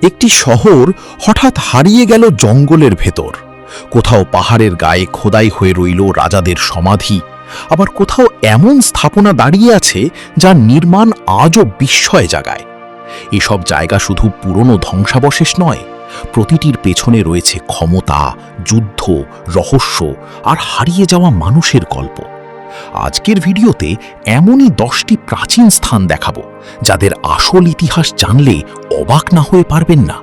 একটি শহর হঠাৎ হারিয়ে গেল জঙ্গলের ভেতর। কোথাও পাহাড়ের গায়ে খোদাই হয়ে রইল রাজাদের সমাধি, আবার কোথাও এমন স্থাপনা দাঁড়িয়ে আছে যার নির্মাণ আজও বিস্ময় জাগায়। এসব জায়গা শুধু পুরনো ধ্বংসাবশেষ নয়, প্রতিটির পেছনে রয়েছে ক্ষমতা, যুদ্ধ, রহস্য আর হারিয়ে যাওয়া মানুষের গল্প। আজকের ভিডিওতে এমনই 10টি প্রাচীন স্থান দেখাবো যাদের আসল ইতিহাস জানলে অবাক না হয়ে পারবেন না।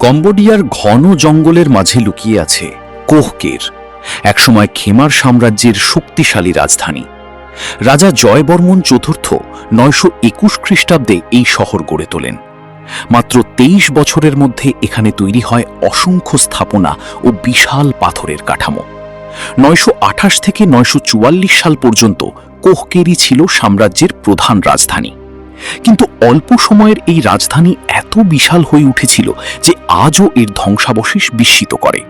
কম্বোডিয়ার ঘন জঙ্গলের মাঝে লুকিয়ে আছে কোহকের, একসময় খেমার সাম্রাজ্যের শক্তিশালী রাজধানী। রাজা জয়বর্মন চতুর্থ 921 খ্রিস্টাব্দে এই শহর গড়ে তোলেন। মাত্র 23 বছরের মধ্যে এখানে তৈরি হয় অসংখ্য স্থাপনা ও বিশাল পাথরের কাঠামো। 928 থেকে 944 সাল পর্যন্ত কোহকেরই ছিল সাম্রাজ্যের প্রধান রাজধানী। কিন্তু অল্প সময়ের এই রাজধানী এত বিশাল হয়ে উঠেছিল যে আজও এর ধ্বংসাবশেষ বিস্মিত করে।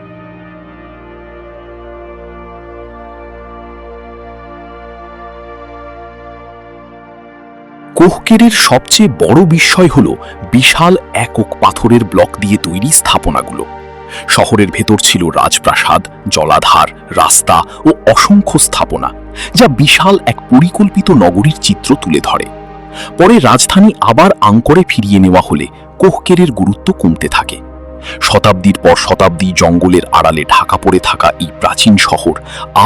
কোহকেরের সবচেয়ে বড় বিস্ময় হল বিশাল একক পাথরের ব্লক দিয়ে তৈরি স্থাপনাগুলো। শহরের ভেতর ছিল রাজপ্রাসাদ, জলাধার, রাস্তা ও অসংখ্য স্থাপনা, যা বিশাল এক পরিকল্পিত নগরীর চিত্র তুলে ধরে। পরে রাজধানী আবার আঙ্করে ফিরিয়ে নেওয়া হলে কোহকেরের গুরুত্ব কমতে থাকে। শতাব্দীর পর শতাব্দী জঙ্গলের আড়ালে ঢাকা পড়ে থাকা এই প্রাচীন শহর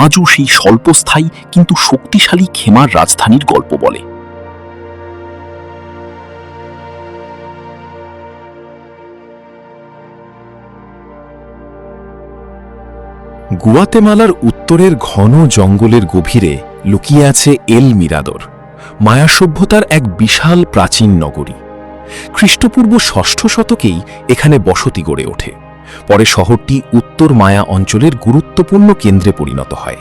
আজও সেই স্বল্পস্থায়ী কিন্তু শক্তিশালী খেমার রাজধানীর গল্প বলে। গুয়াতেমালার উত্তরের ঘন জঙ্গলের গভীরে লুকিয়ে আছে এল মিরাদোর, মায়া সভ্যতার এক বিশাল প্রাচীন নগরী। খ্রিস্টপূর্ব 6ষ্ঠ শতকেই এখানে বসতি গড়ে ওঠে। পরে শহরটি উত্তর মায়া অঞ্চলের গুরুত্বপূর্ণ কেন্দ্রে পরিণত হয়।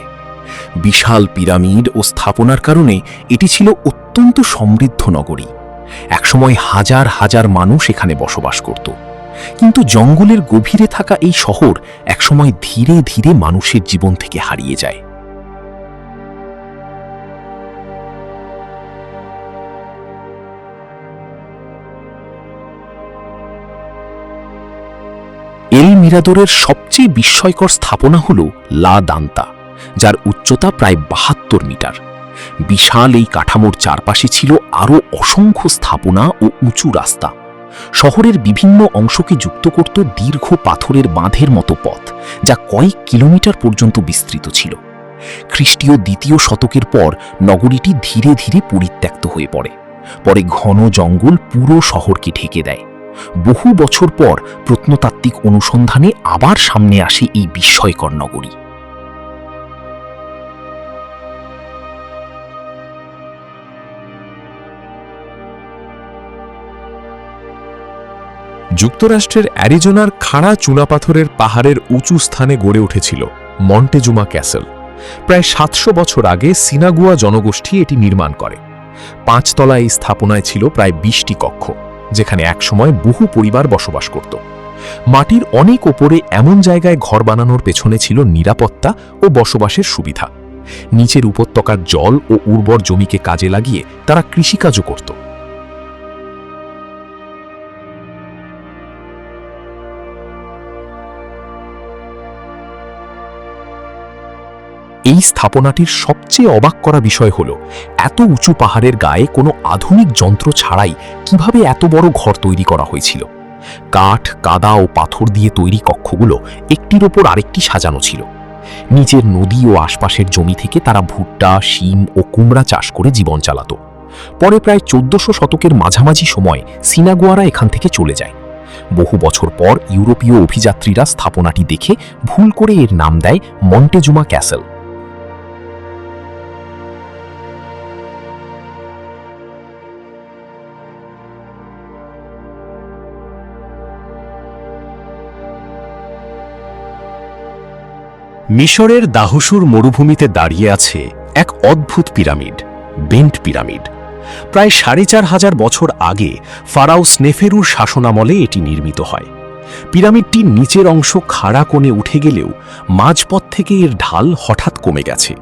বিশাল পিরামিড ও স্থাপনার কারণে এটি ছিল অত্যন্ত সমৃদ্ধ নগরী। একসময় হাজার হাজার মানুষ এখানে বসবাস করত। কিন্তু জঙ্গলের গভীরে থাকা এই শহর একসময় ধীরে ধীরে মানুষের জীবন থেকে হারিয়ে যায়। এল মিরাদোরের সবচেয়ে বিস্ময়কর স্থাপনা হল লা দান্তা, যার উচ্চতা প্রায় 72 মিটার। বিশাল এই কাঠামোর চারপাশে ছিল আরও অসংখ্য স্থাপনা ও উঁচু রাস্তা। শহরের বিভিন্ন অংশকে যুক্ত করত দীর্ঘ পাথরের বাঁধের মতো পথ, যা কয়েক কিলোমিটার পর্যন্ত বিস্তৃত ছিল। খ্রিস্টীয় 2য় শতকের পর নগরীটি ধীরে ধীরে পরিত্যক্ত হয়ে পড়ে। পরে ঘন জঙ্গল পুরো শহরকে ঢেকে দেয়। বহু বছর পর প্রত্নতাত্ত্বিক অনুসন্ধানে আবার সামনে আসে এই বিস্ময়কর নগরী। যুক্তরাষ্ট্রের অ্যারিজোনার খাড়া চুনাপাথরের পাহাড়ের উঁচু স্থানে গড়ে উঠেছিল মন্টেজুমা ক্যাসেল। প্রায় 700 বছর আগে সিনাগুয়া জনগোষ্ঠী এটি নির্মাণ করে। 5 তলা এই স্থাপনায় ছিল প্রায় 20টি কক্ষ, যেখানে একসময় বহু পরিবার বসবাস করত। মাটির অনেক ওপরে এমন জায়গায় ঘর বানানোর পেছনে ছিল নিরাপত্তা ও বসবাসের সুবিধা। নিচের উপত্যকার জল ও উর্বর জমিকে কাজে লাগিয়ে তারা কৃষিকাজও করত। এই স্থাপনাটির সবচেয়ে অবাক করা বিষয় হল এত উঁচু পাহাড়ের গায়ে কোনো আধুনিক যন্ত্র ছাড়াই কিভাবে এত বড় ঘর তৈরি করা হয়েছিল। কাঠ, কাদা ও পাথর দিয়ে তৈরি কক্ষগুলো একটির ওপর আরেকটি সাজানো ছিল। নিচের নদী ও আশপাশের জমি থেকে তারা ভুট্টা, শিম ও কুমড়া চাষ করে জীবন চালাত। পরে প্রায় 1400 শতকের মাঝামাঝি সময় সিনাগুয়ারা এখান থেকে চলে যায়। বহু বছর পর ইউরোপীয় অভিযাত্রীরা স্থাপনাটি দেখে ভুল করে এর নাম দেয় মন্টেজুমা ক্যাসেল। মিশরের দাহসুর মরুভূমিতে দাঁড়িয়ে আছে এক অদ্ভুত পিরামিড, বেন্ট পিরামিড। প্রায় 4500 বছর আগে ফারাও স্নেফেরুর শাসনামলে এটি নির্মিত হয়। পিরামিডটির নিচের অংশ খাড়া কোণে উঠে গেলেও মাঝপথ থেকে এর ঢাল হঠাৎ কমে গেছে।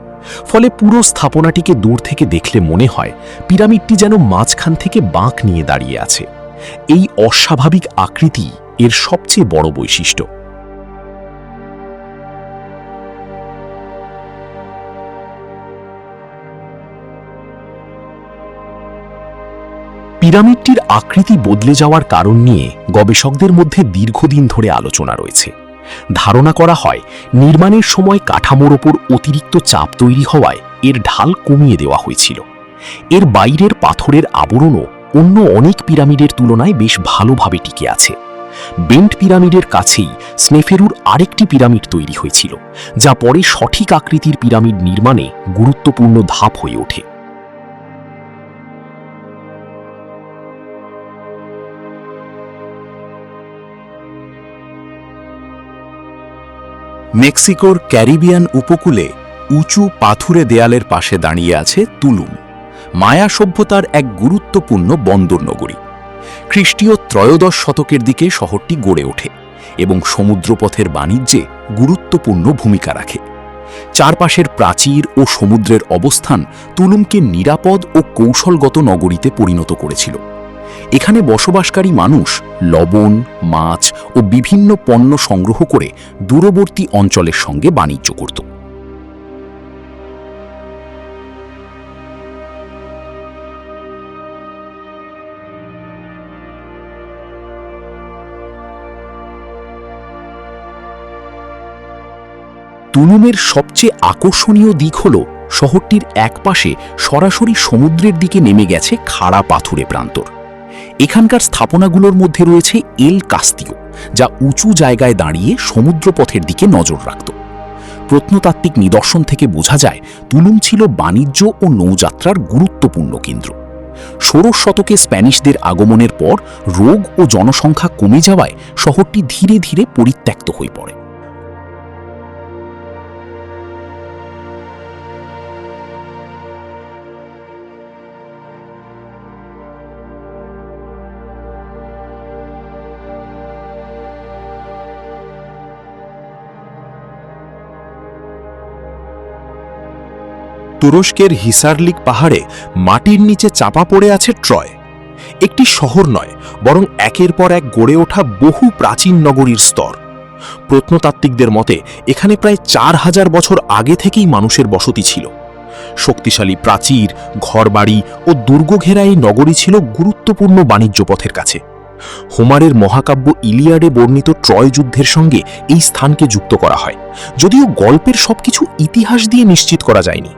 ফলে পুরো স্থাপনাটিকে দূর থেকে দেখলে মনে হয় পিরামিডটি যেন মাঝখান থেকে বাঁক নিয়ে দাঁড়িয়ে আছে। এই অস্বাভাবিক আকৃতি এর সবচেয়ে বড় বৈশিষ্ট্য। পিরামিডটির আকৃতি বদলে যাওয়ার কারণ নিয়ে গবেষকদের মধ্যে দীর্ঘদিন ধরে আলোচনা রয়েছে। ধারণা করা হয় নির্মাণের সময় কাঠামোর ওপর অতিরিক্ত চাপ তৈরি হওয়ায় এর ঢাল কমিয়ে দেওয়া হয়েছিল। এর বাইরের পাথরের আবরণও অন্য অনেক পিরামিডের তুলনায় বেশ ভালোভাবে টিকে আছে। বেন্ট পিরামিডের কাছেই স্নেফেরুর আরেকটি পিরামিড তৈরি হয়েছিল, যা পরে সঠিক আকৃতির পিরামিড নির্মাণে গুরুত্বপূর্ণ ধাপ হয়ে ওঠে। মেক্সিকোর ক্যারিবিয়ান উপকূলে উঁচু পাথুরে দেয়ালের পাশে দাঁড়িয়ে আছে তুলুম, মায়া সভ্যতার এক গুরুত্বপূর্ণ বন্দর নগরী। খ্রিস্টীয় ত্রয়োদশ শতকের দিকে শহরটি গড়ে ওঠে এবং সমুদ্রপথের বাণিজ্যে গুরুত্বপূর্ণ ভূমিকা রাখে। চারপাশের প্রাচীর ও সমুদ্রের অবস্থান তুলুমকে নিরাপদ ও কৌশলগত নগরীতে পরিণত করেছিল। এখানে বসবাসকারী মানুষ লবণ, মাছ ও বিভিন্ন পণ্য সংগ্রহ করে দূরবর্তী অঞ্চলের সঙ্গে বাণিজ্য করত। তুলুমের সবচেয়ে আকর্ষণীয় দিক হল শহরটির একপাশে সরাসরি সমুদ্রের দিকে নেমে গেছে খাড়া পাথুরে প্রান্তর। এখানকার স্থাপনাগুলোর মধ্যে রয়েছে এল কাস্তিও, যা উঁচু জায়গায় দাঁড়িয়ে সমুদ্রপথের দিকে নজর রাখত। প্রত্নতাত্ত্বিক নিদর্শন থেকে বোঝা যায় তুলুম ছিল বাণিজ্য ও নৌযাত্রার গুরুত্বপূর্ণ কেন্দ্র। 16 শতকে স্প্যানিশদের আগমনের পর রোগ ও জনসংখ্যা কমে যাওয়ায় শহরটি ধীরে ধীরে পরিত্যক্ত হয়ে পড়ে। তুরস্কের হিসারলিক পাহাড়ে মাটির নিচে চাপা পড়ে আছে ট্রয়। একটি শহর নয়, বরং একের পর এক গড়ে ওঠা বহু প্রাচীন নগরীর স্তর। প্রত্নতাত্ত্বিকদের মতে এখানে প্রায় 4000 বছর আগে থেকেই মানুষের বসতি ছিল। শক্তিশালী প্রাচীর, ঘরবাড়ি ও দুর্গঘেরা এই নগরী ছিল গুরুত্বপূর্ণ বাণিজ্য পথের কাছে। হোমারের মহাকাব্য ইলিয়াডে বর্ণিত ট্রয় যুদ্ধের সঙ্গে এই স্থানকে যুক্ত করা হয়, যদিও গল্পের সবকিছু ইতিহাস দিয়ে নিশ্চিত করা যায়নি।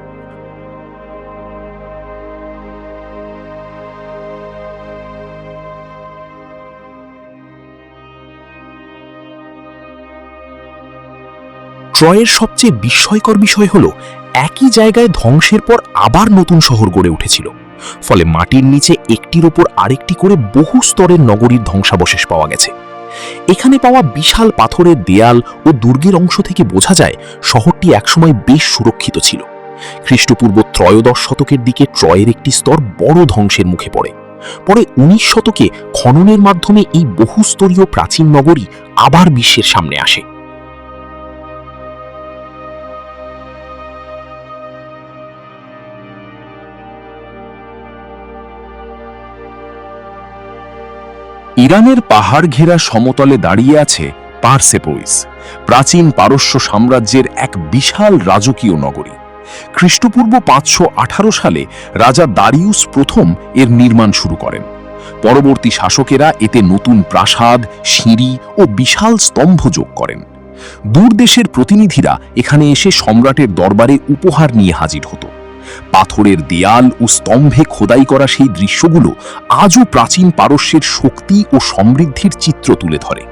ট্রয়ের সবচেয়ে বিস্ময়কর বিষয় হল একই জায়গায় ধ্বংসের পর আবার নতুন শহর গড়ে উঠেছিল। ফলে মাটির নিচে একটির ওপর আরেকটি করে বহু স্তরের নগরীর ধ্বংসাবশেষ পাওয়া গেছে। এখানে পাওয়া বিশাল পাথরের দেয়াল ও দুর্গের অংশ থেকে বোঝা যায় শহরটি একসময় বেশ সুরক্ষিত ছিল। খ্রিস্টপূর্ব ত্রয়োদশ শতকের দিকে ট্রয়ের একটি স্তর বড় ধ্বংসের মুখে পড়ে। পরে 19 শতকে খননের মাধ্যমে এই বহুস্তরীয় প্রাচীন নগরী আবার বিশ্বের সামনে আসে। ইরানের পাহাড় ঘেরা সমতলে দাঁড়িয়ে আছে পারসেপোলিস, প্রাচীন পারস্য সাম্রাজ্যের এক বিশাল রাজকীয় নগরী। খ্রিস্টপূর্ব 518 সালে রাজা দারিউস প্রথম এর নির্মাণ শুরু করেন। পরবর্তী শাসকেরা এতে নতুন প্রাসাদ, সিঁড়ি ও বিশাল স্তম্ভ যোগ করেন। দূর দেশের প্রতিনিধিরা এখানে এসে সম্রাটের দরবারে উপহার নিয়ে হাজির হতো। পাথরের দেয়াল ও স্তম্ভে খোদাই করা সেই দৃশ্যগুলো আজও প্রাচীন পারস্যের শক্তি ও সমৃদ্ধির চিত্র তুলে ধরে।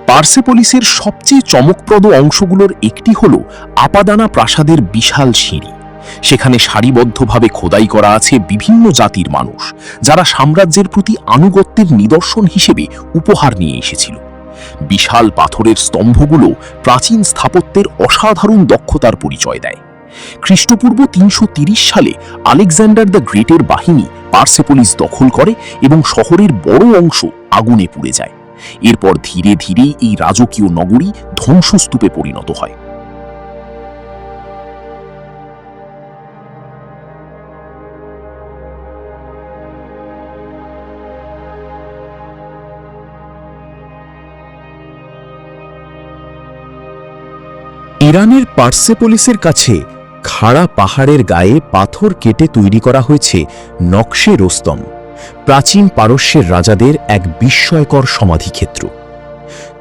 পার্সেপোলিসের সবচেয়ে চমকপ্রদ অংশগুলোর একটি হল আপাদানা প্রাসাদের বিশাল সিঁড়ি। সেখানে সারিবদ্ধভাবে খোদাই করা আছে বিভিন্ন জাতির মানুষ, যারা সাম্রাজ্যের প্রতি আনুগত্যের নিদর্শন হিসেবে উপহার নিয়ে এসেছিল। বিশাল পাথরের স্তম্ভগুলো প্রাচীন স্থাপত্যের অসাধারণ দক্ষতার পরিচয় দেয়। খ্রিস্টপূর্ব 330 সালে আলেকজান্ডার দ্য গ্রেটের বাহিনী পার্সেপোলিস দখল করে এবং শহরের বড় অংশ আগুনে পুড়ে যায়। এরপর ধীরে ধীরে এই রাজকীয় নগরী ধ্বংসস্তূপে পরিণত হয়। ইরানের পার্সেপোলিসের কাছে খাড়া পাহাড়ের গায়ে পাথর কেটে তৈরি করা হয়েছে নকশে রোস্তম, প্রাচীন পারস্যের রাজাদের এক বিস্ময়কর সমাধিক্ষেত্র।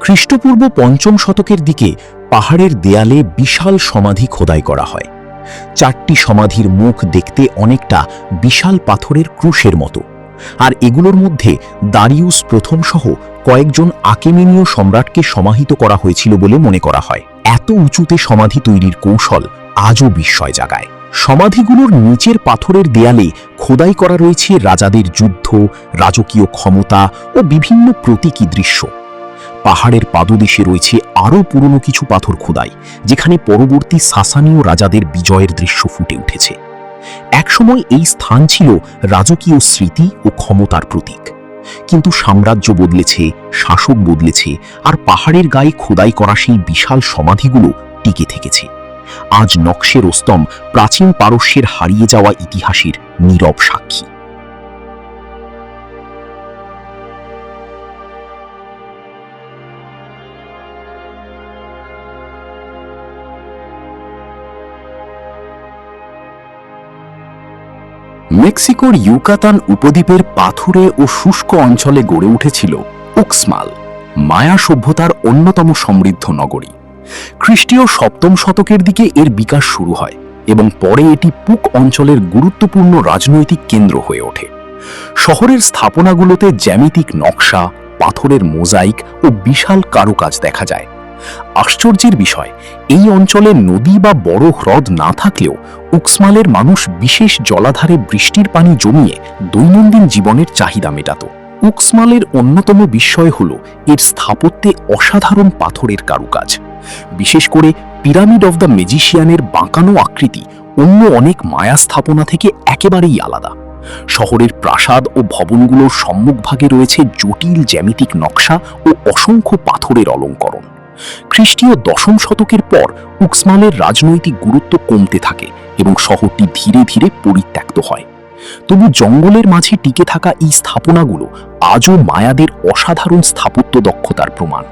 খ্রিস্টপূর্ব 5ম শতকের দিকে পাহাড়ের দেয়ালে বিশাল সমাধি খোদাই করা হয়। 4টি সমাধির মুখ দেখতে অনেকটা বিশাল পাথরের ক্রুশের মতো, আর এগুলোর মধ্যে দারিউস প্রথম সহ কয়েকজন আকেমেনীয় সম্রাটকে সমাহিত করা হয়েছিল বলে মনে করা হয়। এত উঁচুতে সমাধি তৈরির কৌশল আজও বিস্ময় জাগায়। সমাধিগুলোর নিচের পাথরের দেয়ালে খোদাই করা রয়েছে রাজাদের যুদ্ধ, রাজকীয় ক্ষমতা ও বিভিন্ন প্রতীকী দৃশ্য। পাহাড়ের পাদদেশে রয়েছে আরও পুরনো কিছু পাথর খোদাই, যেখানে পরবর্তী সাসানীয় রাজাদের বিজয়ের দৃশ্য ফুটে উঠেছে। একসময় এই স্থান ছিল রাজকীয় স্মৃতি ও ক্ষমতার প্রতীক, কিন্তু সাম্রাজ্য বদলেছে, শাসক বদলেছে, আর পাহাড়ের গায়ে খোদাই করা সেই বিশাল সমাধিগুলো টিকে থেকেছে। আজ নকশে রোস্তম প্রাচীন পারস্যের হারিয়ে যাওয়া ইতিহাসের নীরব সাক্ষী। মেক্সিকোর ইউকাতান উপদ্বীপের পাথুরে ও শুষ্ক অঞ্চলে গড়ে উঠেছিল উক্সমাল, মায়া সভ্যতার অন্যতম সমৃদ্ধ নগরী। খ্রিস্টীয় 7ম শতকের দিকে এর বিকাশ শুরু হয় এবং পরে এটি পুক অঞ্চলের গুরুত্বপূর্ণ রাজনৈতিক কেন্দ্র হয়ে ওঠে। শহরের স্থাপনাগুলোতে জ্যামিতিক নকশা, পাথরের মোজাইক ও বিশাল কারুকাজ দেখা যায়। আশ্চর্যের বিষয়, এই অঞ্চলে নদী বা বড় হ্রদ না থাকলেও উক্সমালের মানুষ বিশেষ জলাধারে বৃষ্টির পানি জমিয়ে দৈনন্দিন জীবনের চাহিদা মেটাত। উক্সমালের অন্যতম বিস্ময় হল এর স্থাপত্যে অসাধারণ পাথরের কারুকাজ। বিশেষ করে পিরামিড অফ দ্য ম্যাজিশিয়ানের বাঁকানো আকৃতি অন্য অনেক মায়া স্থাপনা থেকে একেবারেই আলাদা। শহরের প্রাসাদ ও ভবনগুলোর সম্মুখভাগে রয়েছে জটিল জ্যামিতিক নকশা ও অসংখ্য পাথরের অলঙ্করণ। খ্রিস্টীয় 10ম শতকের পর উক্সমালের রাজনৈতিক গুরুত্ব কমতে থাকে এবং শহরটি ধীরে ধীরে পরিত্যক্ত হয়। তবু জঙ্গলের মাঝে টিকে থাকা এই স্থাপনাগুলো আজও মায়াদের অসাধারণ স্থাপত্য দক্ষতার প্রমাণ।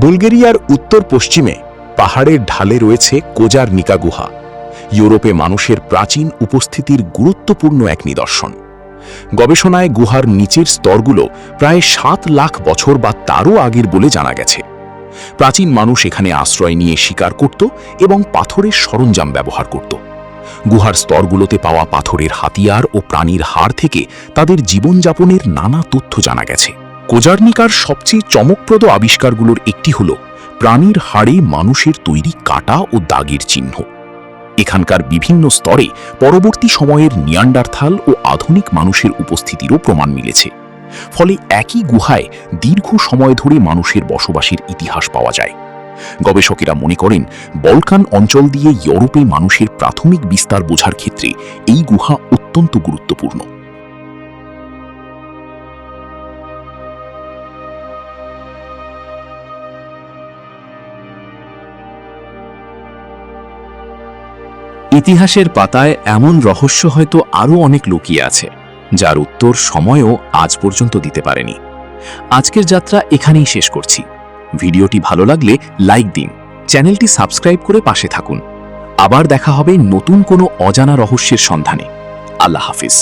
বুলগেরিয়ার উত্তর পশ্চিমে পাহাড়ের ঢালে রয়েছে কোজারনিকা গুহা, ইউরোপে মানুষের প্রাচীন উপস্থিতির গুরুত্বপূর্ণ এক নিদর্শন। গবেষণায় গুহার নিচের স্তরগুলো প্রায় 7 লাখ বছর বা তারও আগের বলে জানা গেছে। প্রাচীন মানুষ এখানে আশ্রয় নিয়ে শিকার করত এবং পাথরের সরঞ্জাম ব্যবহার করত। গুহার স্তরগুলোতে পাওয়া পাথরের হাতিয়ার ও প্রাণীর হাড় থেকে তাদের জীবনযাপনের নানা তথ্য জানা গেছে। কোজারনিকার সবচেয়ে চমকপ্রদ আবিষ্কারগুলোর একটি হল প্রাণীর হাড়ে মানুষের তৈরি কাটা ও দাগের চিহ্ন। এখানকার বিভিন্ন স্তরে পরবর্তী সময়ের নিয়ান্ডারথাল ও আধুনিক মানুষের উপস্থিতিরও প্রমাণ মিলেছে। ফলে একই গুহায় দীর্ঘ সময় ধরে মানুষের বসবাসের ইতিহাস পাওয়া যায়। গবেষকেরা মনে করেন বলকান অঞ্চল দিয়ে ইউরোপে মানুষের প্রাথমিক বিস্তার বোঝার ক্ষেত্রে এই গুহা অত্যন্ত গুরুত্বপূর্ণ। ইতিহাসের পাতায় এমন রহস্য হয়তো আরও অনেক লুকিয়ে আছে, যার উত্তর সময়ও আজ পর্যন্ত দিতে পারেনি। আজকের যাত্রা এখানেই শেষ করছি। ভিডিওটি ভালো লাগলে লাইক দিন, চ্যানেলটি সাবস্ক্রাইব করে পাশে থাকুন। আবার দেখা হবে নতুন কোনো অজানা রহস্যের সন্ধানে। আল্লাহ হাফিজ।